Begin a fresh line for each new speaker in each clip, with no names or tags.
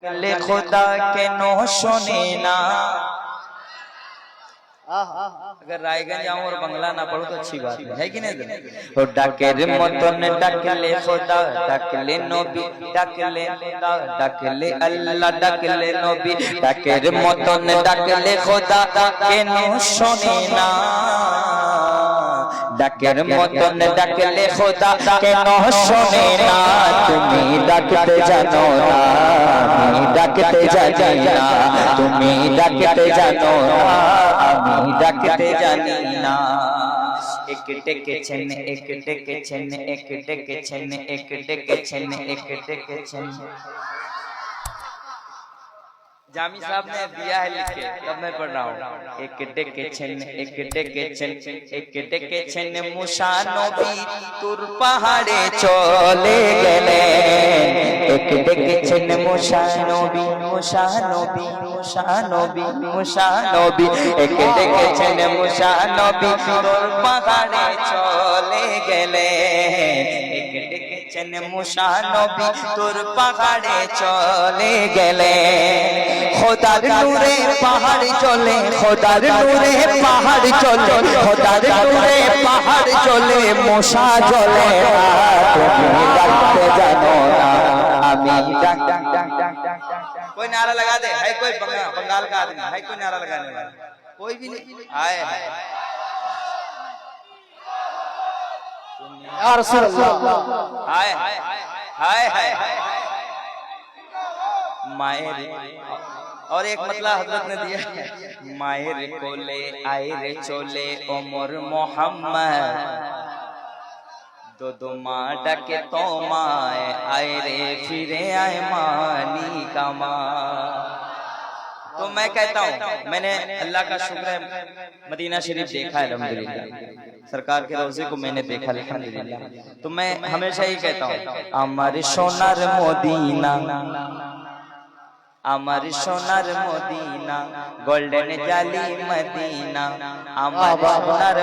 ले खुदा के नो सुने ना। अगर रायगंज जाऊं और बंगला ना पढ़ूं तो अच्छी बात है कि नहीं? तो डाकेर मतन डाकले खुदा डाकले नबी डाकले खुदा डाकले अल्लाह डाकले नबी डाकेर मतन डाकले खुदा के नो सुने ना। ডাকের মতন ডাকলে খোদা কেন শোনে না। তুমি ডাকতে জানো না আমি ডাকতে জানি না। তুমি ডাকতে জানো না আমি ডাকতে জানি না। এক ডেকেছেন এক ডেকেছেন এক ডেকেছেন এক ডেকেছেন এক ডেকেছেন। जामी साहब ने दिया है लिख के, तब मैं पढ़ रहा हूँ। एक डेकेछन एक डेकेछन एक डेकेछन मूसा नबी तुर पहाड़े चले गेले। एक डेकेछन मूसा नबी मूसा नबी मूसा नबी मूसा नबी एक डेकेछन मूसा नबी तुर पहाड़े चले गेले। एक डेकेछन मूसा नबी तुर पहाड़े चले गेले। খোদার নূরে পাহাড় চলে খোদার নূরে পাহাড় চলে খোদার নূরে পাহাড় চলে মশা চলে। তুমি ডাকতে জানো না আমি ডাক ডাক ডাক ডাক ডাক। कोई नारा लगा दे है कोई बंगाल का आदमी है कोई नारा लगाने वाला कोई भी नहीं आए
या रसूल अल्लाह
हाय हाय हाय मायर। और एक मतलब हजरत ने दिया मायर कोले आए रे चोले ओमर मोहम्मद दो दो माँ डके तो माए आए रे फिरे आए मानी का माँ। तो मैं कहता हूँ मैंने अल्लाह का शुक्र है मदीना शरीफ देखा है अल्हम्दुलिल्लाह। सरकार के रोजे को मैंने देखा अल्हम्दुलिल्लाह। तो मैं हमेशा ही कहता हूँ हमारे सोनार मोदीना আমার সোনার মদিনা গোল্ডেন জালি মদিনা আমার সোনার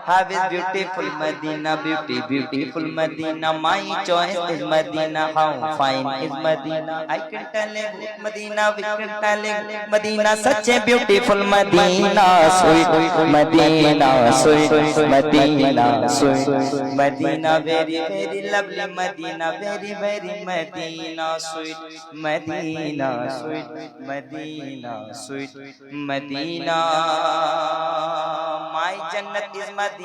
Have is beautiful Medina, beauty, beautiful Medina. My choice is Medina. How fine is Medina? I can tell you Medina, we can tell you Medina. Such a beautiful Medina, sweet Medina, sweet Medina, sweet Medina. Very, very lovely Medina, very, very Medina, sweet Medina, sweet Medina, sweet Medina. My Jannat is Medina,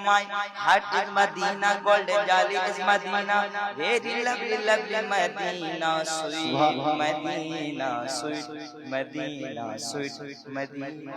my heart is Medina, golden jali is Medina, very lovely, lovely Medina, sweet Medina, sweet Medina, sweet Medina.